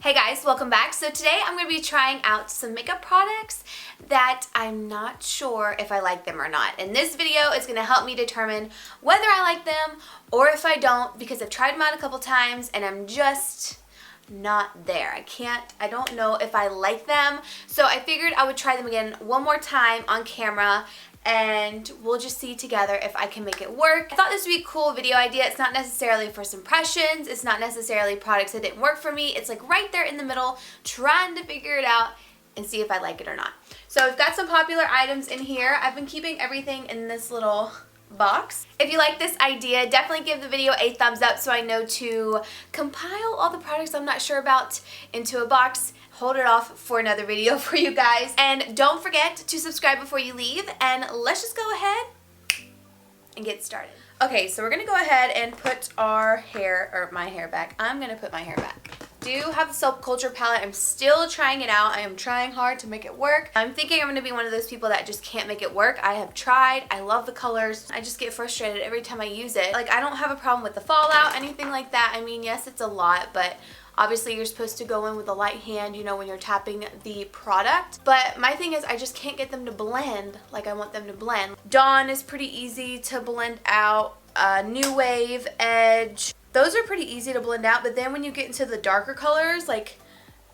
Hey guys, welcome back. So today I'm going to be trying out some makeup products that I'm not sure if I like them or not. And this video is going to help me determine whether I like them or if I don't, because I've tried them out a couple times and I'm just not there. I don't know if I like them. So I figured I would try them again one more time on camera and we'll just see together if I can make it work. I thought this would be a cool video idea. It's not necessarily first impressions. It's not necessarily products that didn't work for me. It's like right there in the middle, trying to figure it out and see if I like it or not. So I've got some popular items in here. I've been keeping everything in this little box. If you like this idea, definitely give the video a thumbs up so I know to compile all the products I'm not sure about into a box. Hold it off for another video for you guys. And don't forget to subscribe before you leave. And let's just go ahead and get started. Okay, so we're going to go ahead and put our hair, or my hair back. I'm going to put my hair back. I do have the subculture palette. I'm still trying it out. I am trying hard to make it work. I'm thinking I'm going to be one of those people that just can't make it work. I have tried. I love the colors. I just get frustrated every time I use it. Like, I don't have a problem with the fallout, anything like that. I mean, yes, it's a lot, but obviously, you're supposed to go in with a light hand, you know, when you're tapping the product. But my thing is, I just can't get them to blend like I want them to blend. Dawn is pretty easy to blend out. New Wave, Edge, those are pretty easy to blend out. But then when you get into the darker colors, like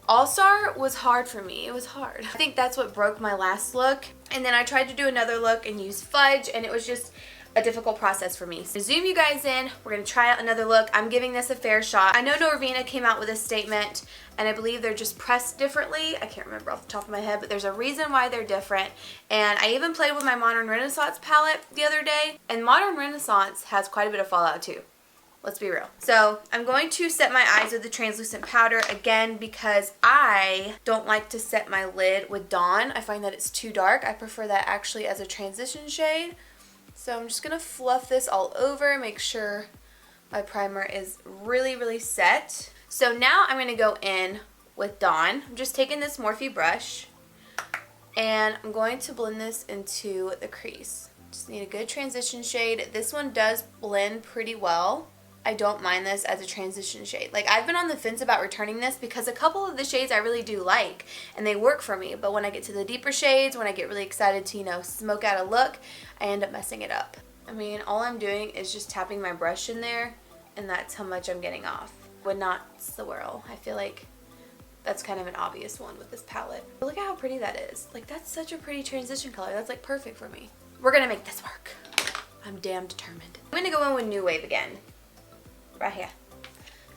All Star was hard for me. It was hard. I think that's what broke my last look. And then I tried to do another look and use Fudge, and it was just a difficult process for me. So zoom you guys in. We're going to try out another look. I'm giving this a fair shot. I know Norvina came out with a statement, and I believe they're just pressed differently. I can't remember off the top of my head, but there's a reason why they're different. And I even played with my Modern Renaissance palette the other day, and Modern Renaissance has quite a bit of fallout too. Let's be real. So I'm going to set my eyes with the translucent powder again because I don't like to set my lid with Dawn. I find that it's too dark. I prefer that actually as a transition shade. So I'm just going to fluff this all over, make sure my primer is really, really set. So now I'm going to go in with Dawn. I'm just taking this Morphe brush and I'm going to blend this into the crease. Just need a good transition shade. This one does blend pretty well. I don't mind this as a transition shade. Like, I've been on the fence about returning this because a couple of the shades I really do like and they work for me, but when I get to the deeper shades, when I get really excited to, you know, smoke out a look, I end up messing it up. I mean, all I'm doing is just tapping my brush in there and that's how much I'm getting off. Would not swirl. I feel like that's kind of an obvious one with this palette. But look at how pretty that is. Like, that's such a pretty transition color. That's like perfect for me. We're gonna make this work. I'm damn determined. I'm gonna go in with New Wave again. Right here.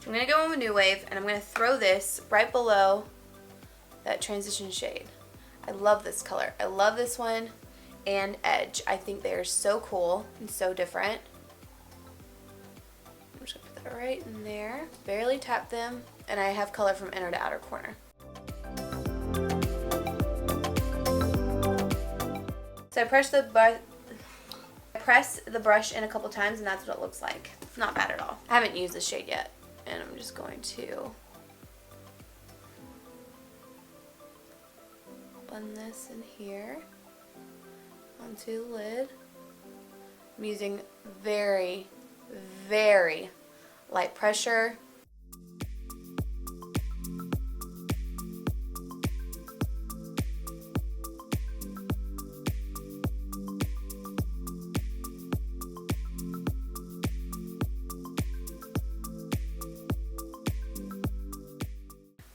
I'm going to go in with New Wave and I'm going to throw this right below that transition shade. I love this color. I love this one and Edge. I think they are so cool and so different. I'm just going to put that right in there. Barely tap them and I have color from inner to outer corner. So I press the brush in a couple times and that's what it looks like. Not bad at all. I haven't used this shade yet and I'm just going to blend this in here onto the lid. I'm using very, very light pressure.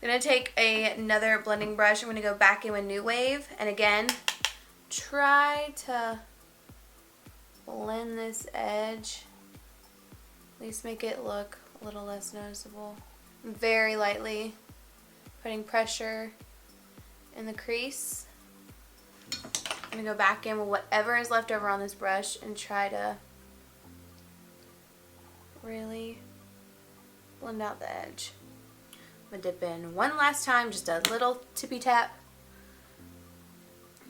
I'm going to take another blending brush. I'm going to go back in with New Wave and again try to blend this edge, at least make it look a little less noticeable. Very lightly putting pressure in the crease. I'm going to go back in with whatever is left over on this brush and try to really blend out the edge. I'm going to dip in one last time, just a little tippy tap.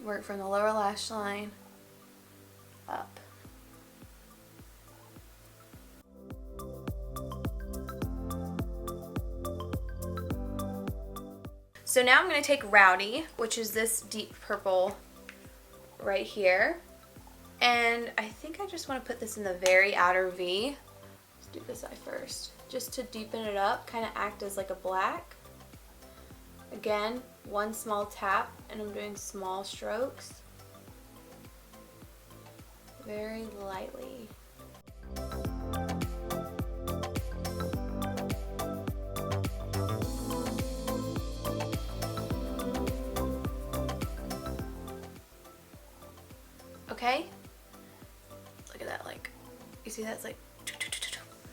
Work from the lower lash line up. So now I'm going to take Rowdy, which is this deep purple right here. And I think I just want to put this in the very outer V. Let's do this eye first. Just to deepen it up, kind of act as like a black. Again, one small tap, and I'm doing small strokes. Very lightly. Okay? Look at that, like, you see that's like,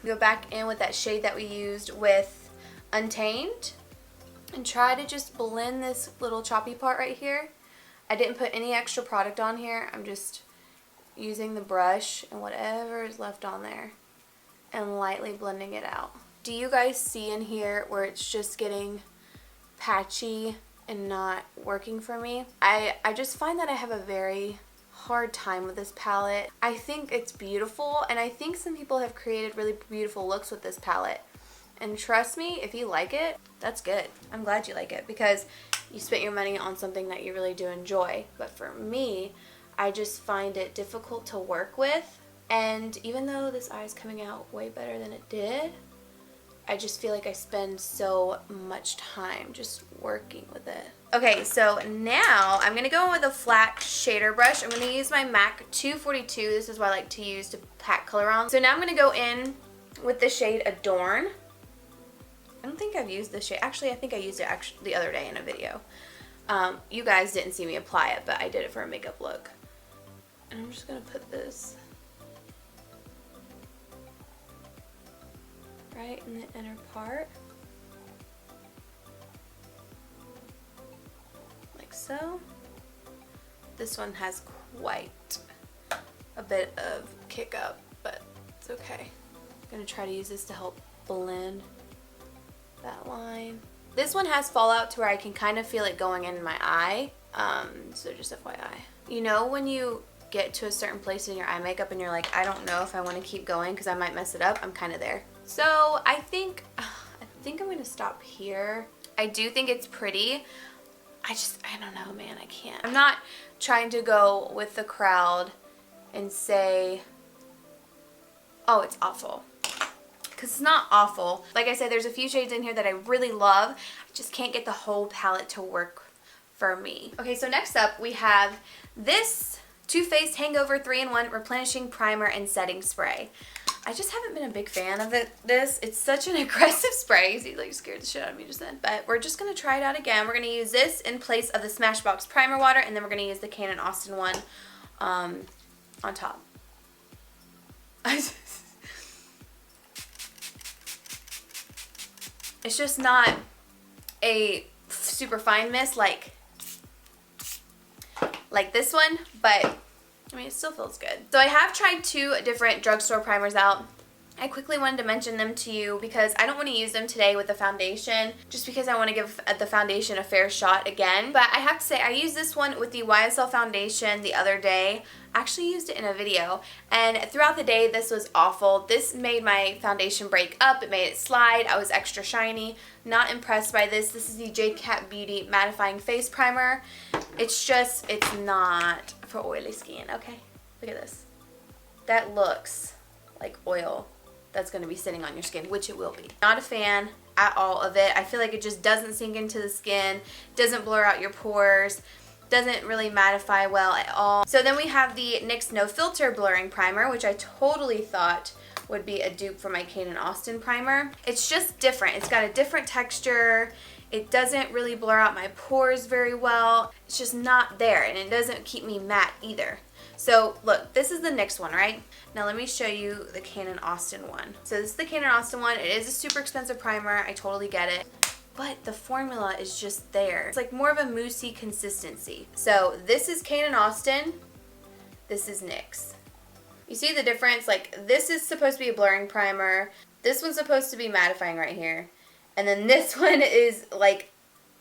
go back in with that shade that we used with Untamed and try to just blend this little choppy part right here. I didn't put any extra product on here. I'm just using the brush and whatever is left on there and lightly blending it out. Do you guys see in here where it's just getting patchy and not working for me? I just find that I have a very hard time with this palette. I think it's beautiful, and I think some people have created really beautiful looks with this palette. And trust me, if you like it, that's good. I'm glad you like it because you spent your money on something that you really do enjoy. But for me, I just find it difficult to work with. And even though this eye is coming out way better than it did, I just feel like I spend so much time just working with it. Okay, so now I'm going to go in with a flat shader brush. I'm going to use my MAC 242. This is what I like to use to pack color on. So now I'm going to go in with the shade Adorn. I don't think I've used this shade. Actually, I think I used it the other day in a video. You guys didn't see me apply it, but I did it for a makeup look. And I'm just going to put this right in the inner part. Like so. This one has quite a bit of kick up, but it's okay. I'm going to try to use this to help blend that line. This one has fallout to where I can kind of feel it going in my eye. So just FYI. You know when you get to a certain place in your eye makeup and you're like, I don't know if I want to keep going because I might mess it up? I'm kind of there. So I think I'm going to stop here. I do think it's pretty. I don't know, man. I can't. I'm not trying to go with the crowd and say, oh, it's awful. Because it's not awful. Like I said, there's a few shades in here that I really love. I just can't get the whole palette to work for me. Okay, so next up we have this Too Faced Hangover 3-in-1 Replenishing Primer and Setting Spray. I just haven't been a big fan of this. It's such an aggressive spray. See, like, scared the shit out of me just then. But we're just going to try it out again. We're going to use this in place of the Smashbox Primer Water, and then we're going to use the Canon Austin one on top. It's just not a super fine mist like this one, but I mean, it still feels good. So I have tried 2 different drugstore primers out. I quickly wanted to mention them to you because I don't want to use them today with the foundation, just because I want to give the foundation a fair shot again. But I have to say, I used this one with the YSL foundation the other day. I actually used it in a video, and throughout the day, this was awful. This made my foundation break up. It made it slide. I was extra shiny. Not impressed by this. This is the J-Cat Beauty Mattifying Face Primer. It's not for oily skin, okay? Look at this. That looks like oil that's going to be sitting on your skin, which it will be. Not a fan at all of it. I feel like it just doesn't sink into the skin, doesn't blur out your pores, doesn't really mattify well at all. So then we have the NYX No Filter Blurring Primer, which I totally thought would be a dupe for my Canon Austin primer. It's just different. It's got a different texture. It doesn't really blur out my pores very well. It's just not there, and it doesn't keep me matte either. So look, this is the NYX one, right? Now let me show you the Canon Austin one. So this is the Canon Austin one. It is a super expensive primer. I totally get it. But the formula is just there. It's like more of a moussey consistency. So this is Canon Austin. This is NYX. You see the difference? Like, this is supposed to be a blurring primer. This one's supposed to be mattifying right here. And then this one is like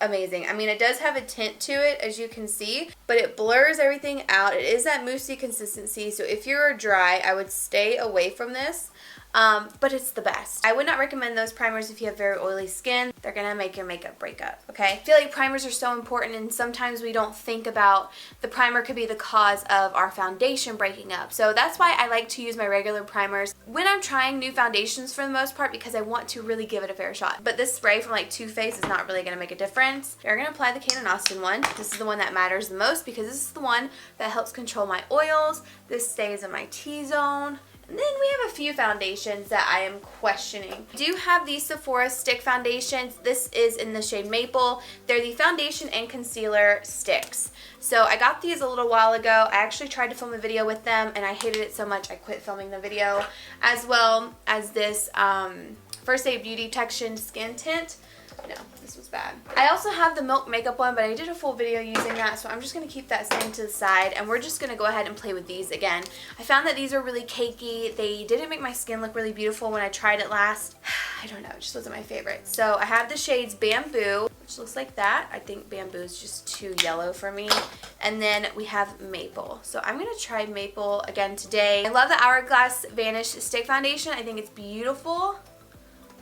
amazing. I mean, it does have a tint to it, as you can see, but it blurs everything out. It is that moussey consistency, so if you're dry, I would stay away from this. but it's the best. I would not recommend those primers if you have very oily skin. They're gonna make your makeup break up, okay? I feel like primers are so important, and sometimes we don't think about the primer could be the cause of our foundation breaking up. So that's why I like to use my regular primers when I'm trying new foundations for the most part, because I want to really give it a fair shot. But this spray from like Too Faced is not really gonna make a difference. You're gonna apply the Kate and Austin one. This is the one that matters the most because this is the one that helps control my oils. This stays in my T-zone. And then we have a few foundations that I am questioning. I do have these Sephora stick foundations. This is in the shade Maple. They're the foundation and concealer sticks. So I got these a little while ago. I actually tried to film a video with them and I hated it so much I quit filming the video. As well as this First Aid Beauty Protection Skin Tint. No, this was bad. I also have the Milk Makeup one, but I did a full video using that, so I'm just going to keep that sitting to the side, and we're just going to go ahead and play with these again. I found that these are really cakey. They didn't make my skin look really beautiful when I tried it last. I don't know, it just wasn't my favorite. So I have the shades Bamboo, which looks like that. I think Bamboo is just too yellow for me. And then we have Maple. So I'm going to try Maple again today. I love the Hourglass Vanish Stick Foundation. I think it's beautiful.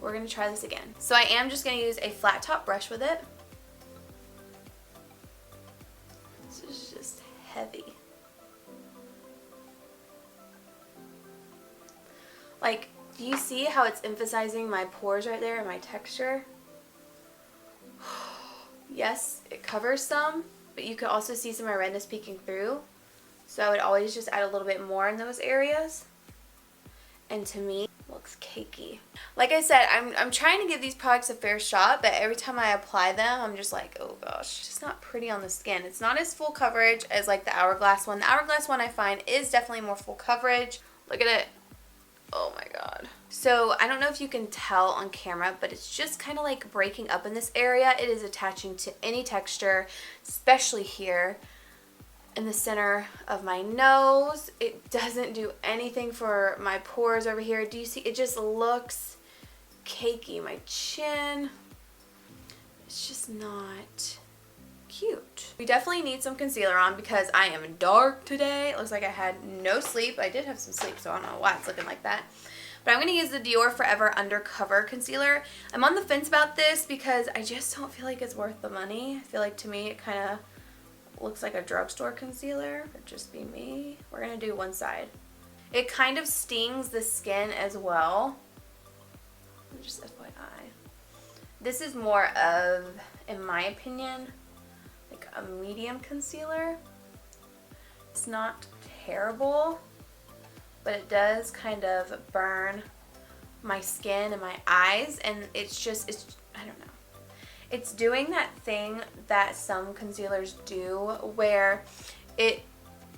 We're going to try this again. So I am just going to use a flat top brush with it. This is just heavy. Like, do you see how it's emphasizing my pores right there and my texture? Yes, it covers some, but you can also see some of my redness peeking through. So I would always just add a little bit more in those areas. And to me, looks cakey. Like I said, I'm trying to give these products a fair shot, but every time I apply them, I'm just like, oh gosh, it's just not pretty on the skin. It's not as full coverage as like the Hourglass one. The Hourglass one I find is definitely more full coverage. Look at it. Oh my god. So I don't know if you can tell on camera, but it's just kind of like breaking up in this area. It is attaching to any texture, especially here in the center of my nose. It doesn't do anything for my pores over here. Do you see? It just looks cakey. My chin, it's just not cute. We definitely need some concealer on because I am dark today. It looks like I had no sleep. I did have some sleep, so I don't know why it's looking like that. But I'm going to use the Dior Forever Undercover Concealer. I'm on the fence about this because I just don't feel like it's worth the money. I feel like to me it kind of looks like a drugstore concealer. It'd just be me. We're going to do one side. It kind of stings the skin as well. Just FYI. This is more of, in my opinion, like a medium concealer. It's not terrible, but it does kind of burn my skin and my eyes, and it's I don't know. It's doing that thing that some concealers do where it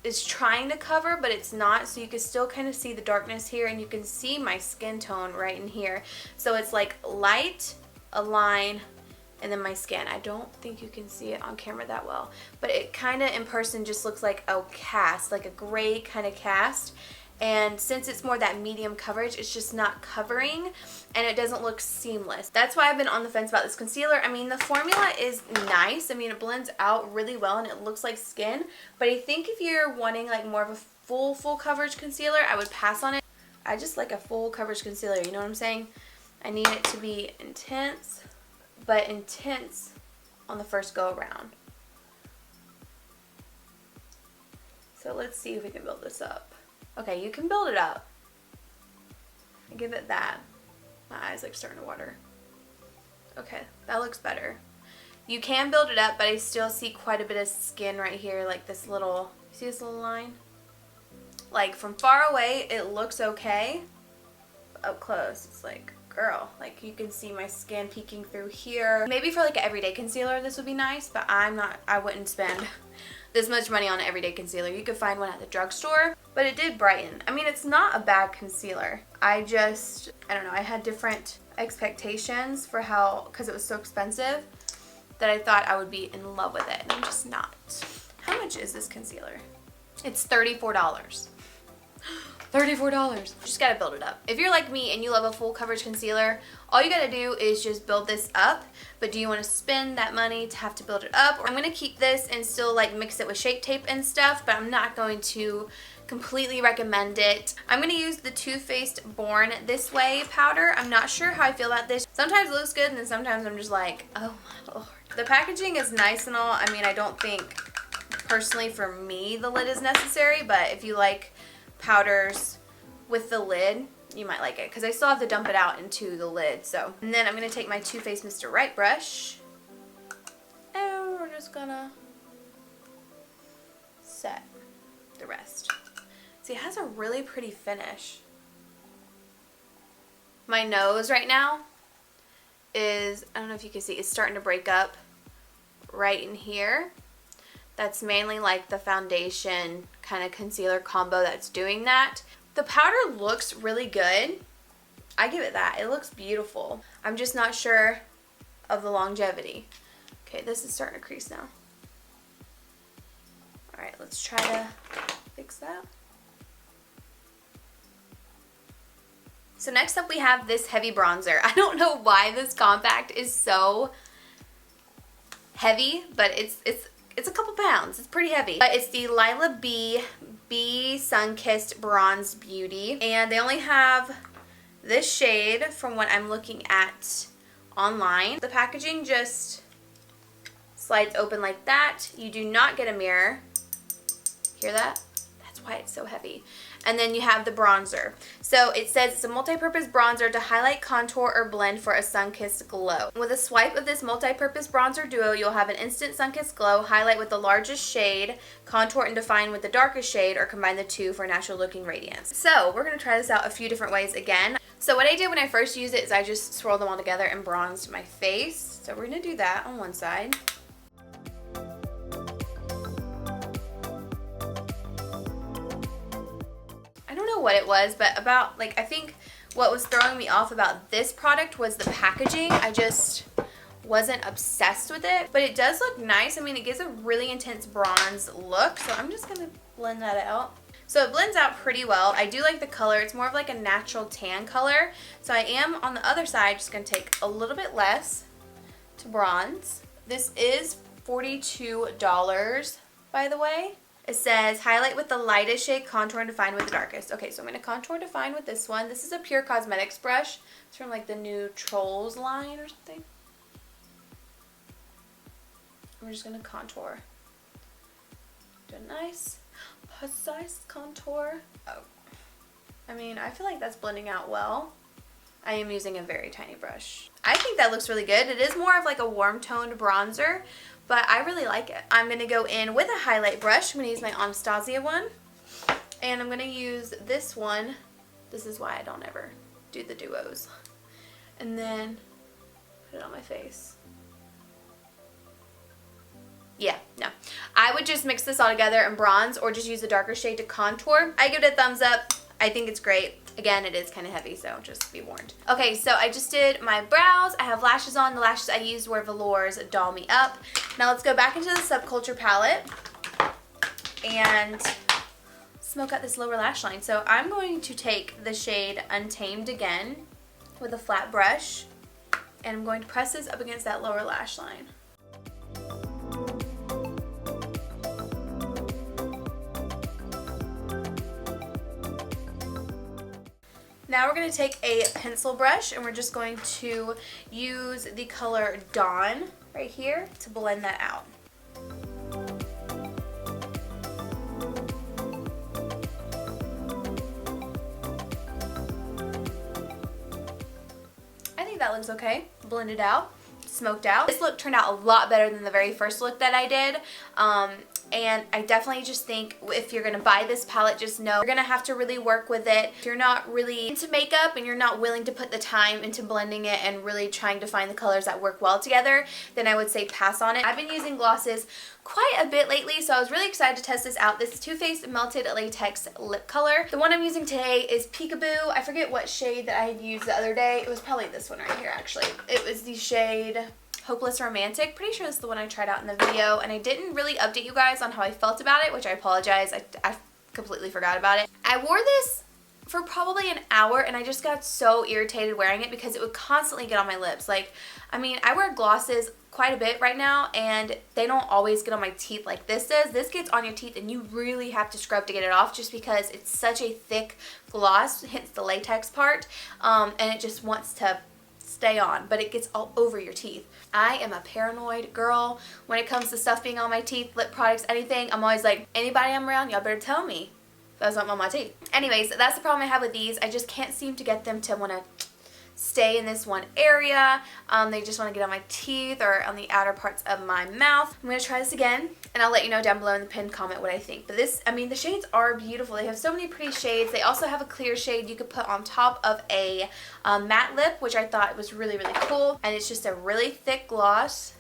is trying to cover, but it's not, so you can still kind of see the darkness here, and you can see my skin tone right in here. So it's like light, a line, and then my skin. I don't think you can see it on camera that well, but it kind of in person just looks like a cast, like a gray kind of cast. And since it's more that medium coverage, it's just not covering and it doesn't look seamless. That's why I've been on the fence about this concealer. I mean, the formula is nice. I mean, it blends out really well and it looks like skin. But I think if you're wanting like more of a full coverage concealer, I would pass on it. I just like a full coverage concealer, you know what I'm saying? I need it to be intense, but intense on the first go around. So let's see if we can build this up. Okay, you can build it up. I give it that. My eyes like starting to water. Okay, that looks better. You can build it up, but I still see quite a bit of skin right here, like this little, see this little line? Like from far away, it looks okay. But up close, it's like, girl, like you can see my skin peeking through here. Maybe for like an everyday concealer, this would be nice, but I wouldn't spend this much money on an everyday concealer. You could find one at the drugstore, but it did brighten. I mean, it's not a bad concealer. I don't know, I had different expectations for how, because it was so expensive, that I thought I would be in love with it, and I'm just not. How much is this concealer? It's $34. $34. You just gotta build it up. If you're like me and you love a full coverage concealer, all you gotta do is just build this up. But do you want to spend that money to have to build it up? Or I'm gonna keep this and still like mix it with Shape Tape and stuff, but I'm not going to Completely recommend it. I'm going to use the Too Faced Born This Way powder. I'm not sure how I feel about this. Sometimes it looks good and then sometimes I'm just like, oh my lord. The packaging is nice and all. I mean, I don't think personally for me the lid is necessary, but if you like powders with the lid, you might like it because I still have to dump it out into the lid. So, and then I'm going to take my Too Faced Mr. Right brush and we're just gonna set the rest. See, it has a really pretty finish. My nose right now is, I don't know if you can see, it's starting to break up right in here. That's mainly like the foundation kind of concealer combo that's doing that. The powder looks really good. I give it that. It looks beautiful. I'm just not sure of the longevity. Okay, this is starting to crease now. Alright, let's try to fix that. So next up we have this heavy bronzer. I don't know why this compact is so heavy, but it's a couple pounds. It's pretty heavy. But it's the Lilah B-sunkissed Bronze Beauty. And they only have this shade from what I'm looking at online. The packaging just slides open like that. You do not get a mirror. Hear that? That's why it's so heavy. And then you have the bronzer. So it says it's a multi-purpose bronzer to highlight, contour, or blend for a sun-kissed glow. With a swipe of this multi-purpose bronzer duo, you'll have an instant sun-kissed glow, highlight with the largest shade, contour and define with the darkest shade, or combine the two for natural looking radiance. So we're going to try this out a few different ways again. So what I did when I first used it is I just swirled them all together and bronzed my face. So we're going to do that on one side. What it was, but about, like, I think what was throwing me off about this product was the packaging. I just wasn't obsessed with it, but it does look nice. I mean, it gives a really intense bronze look, so I'm just gonna blend that out. So it blends out pretty well. I do like the color. It's more of like a natural tan color, so I am on the other side just gonna take a little bit less to bronze. This is $42, by the way. It says, highlight with the lightest shade, contour and define with the darkest. Okay, so I'm going to contour define with this one. This is a Pure Cosmetics brush. It's from like the new Trolls line or something. We're just going to contour. Do a nice, precise contour. Oh. I mean, I feel like that's blending out well. I am using a very tiny brush. I think that looks really good. It is more of like a warm toned bronzer, but I really like it. I'm going to go in with a highlight brush. I'm going to use my Anastasia one. And I'm going to use this one. This is why I don't ever do the duos. And then put it on my face. Yeah, no. I would just mix this all together and bronze or just use a darker shade to contour. I give it a thumbs up. I think it's great. Again, it is kind of heavy, so just be warned. Okay, so I just did my brows. I have lashes on. The lashes I used were Velour's Doll Me Up. Now let's go back into the Subculture palette and smoke out this lower lash line. So I'm going to take the shade Untamed again with a flat brush, and I'm going to press this up against that lower lash line. Now we're going to take a pencil brush and we're just going to use the color Dawn right here to blend that out. I think that looks okay. Blended out, smoked out. This look turned out a lot better than the very first look that I did. And I definitely just think if you're going to buy this palette, just know you're going to have to really work with it. If you're not really into makeup and you're not willing to put the time into blending it and really trying to find the colors that work well together, then I would say pass on it. I've been using glosses quite a bit lately, so I was really excited to test this out. This is Too Faced Melted Latex Lip Color. The one I'm using today is Peekaboo. I forget what shade that I had used the other day. It was probably this one right here, actually. It was the shade Hopeless Romantic. Pretty sure this is the one I tried out in the video, and I didn't really update you guys on how I felt about it, which I apologize. I completely forgot about it. I wore this for probably an hour, and I just got so irritated wearing it because it would constantly get on my lips. Like, I mean, I wear glosses quite a bit right now, and they don't always get on my teeth like this does. This gets on your teeth, and you really have to scrub to get it off just because it's such a thick gloss, hence the latex part, and it just wants to stay on, but it gets all over your teeth. I am a paranoid girl when it comes to stuff being on my teeth, lip products, anything. I'm always like, anybody I'm around, y'all better tell me that's not on my teeth. Anyways, that's the problem I have with these. I just can't seem to get them to want to stay in this one area. They just want to get on my teeth or on the outer parts of my mouth. I'm going to try this again, and I'll let you know down below in the pinned comment what I think. But this, I mean, the shades are beautiful. They have so many pretty shades. They also have a clear shade you could put on top of a matte lip, which I thought was really, really cool. And it's just a really thick gloss.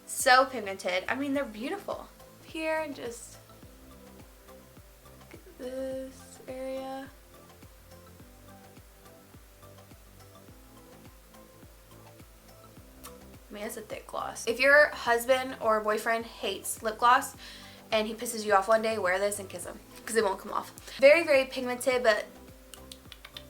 So pigmented. I mean, they're beautiful. Here, and just this area. I mean, it's a thick gloss. If your husband or boyfriend hates lip gloss and he pisses you off one day, wear this and kiss him because it won't come off. Very, very pigmented, but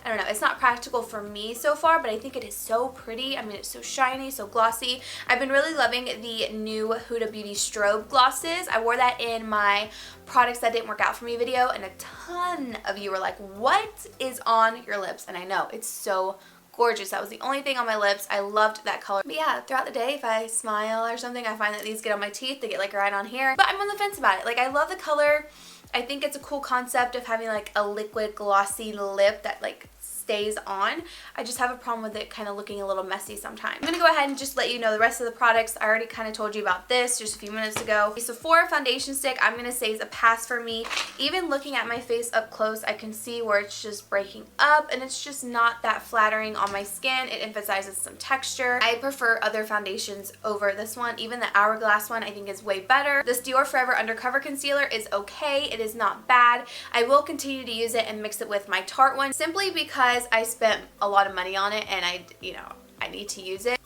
I don't know. It's not practical for me so far, but I think it is so pretty. I mean, it's so shiny, so glossy. I've been really loving the new Huda Beauty strobe glosses. I wore that in my products that didn't work out for me video, and a ton of you were like, what is on your lips? And I know, it's so gorgeous. That was the only thing on my lips. I loved that color. But yeah, throughout the day, if I smile or something, I find that these get on my teeth. They get like right on here. But I'm on the fence about it. Like, I love the color. I think it's a cool concept of having like a liquid glossy lip that like stays on. I just have a problem with it kind of looking a little messy sometimes. I'm going to go ahead and just let you know the rest of the products. I already kind of told you about this just a few minutes ago. The Sephora foundation stick, I'm going to say is a pass for me. Even looking at my face up close, I can see where it's just breaking up, and it's just not that flattering on my skin. It emphasizes some texture. I prefer other foundations over this one. Even the Hourglass one I think is way better. This Dior Forever Undercover Concealer is okay. It is not bad. I will continue to use it and mix it with my Tarte one simply because I spent a lot of money on it and I need to use it.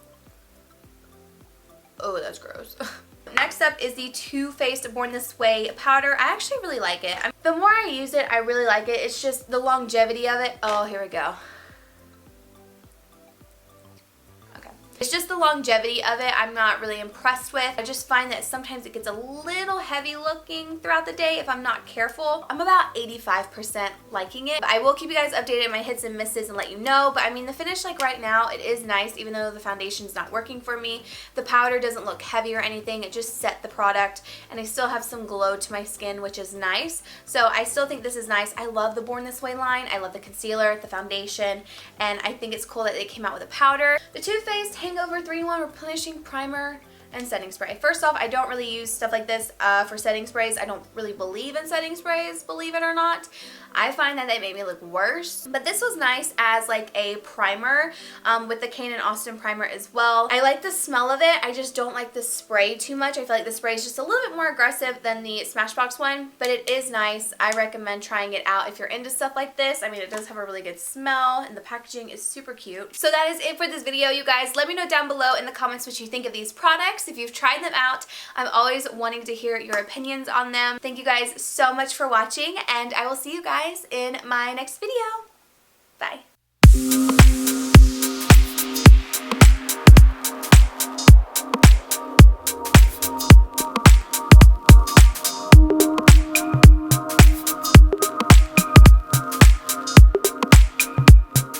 Oh, that's gross. Next up is the Too Faced Born This Way powder. I actually really like it. The more I use it, I really like it. It's just the longevity of it. Oh, here we go. It's just the longevity of it I'm not really impressed with. I just find that sometimes it gets a little heavy looking throughout the day if I'm not careful. I'm about 85% liking it. But I will keep you guys updated on my hits and misses and let you know. But I mean, the finish like right now, it is nice even though the foundation's not working for me. The powder doesn't look heavy or anything. It just set the product, and I still have some glow to my skin, which is nice. So I still think this is nice. I love the Born This Way line. I love the concealer, the foundation, and I think it's cool that they came out with a powder. The Too Faced Hangover 3-in-1 Replenishing Primer and Setting Spray. First off, I don't really use stuff like this for setting sprays. I don't really believe in setting sprays, believe it or not. I find that they make me look worse. But this was nice as like a primer with the Kane and Austin primer as well. I like the smell of it. I just don't like the spray too much. I feel like the spray is just a little bit more aggressive than the Smashbox one, but it is nice. I recommend trying it out if you're into stuff like this. I mean, it does have a really good smell and the packaging is super cute. So that is it for this video, you guys. Let me know down below in the comments what you think of these products. If you've tried them out, I'm always wanting to hear your opinions on them. Thank you guys so much for watching, and I will see you guys in my next video. Bye.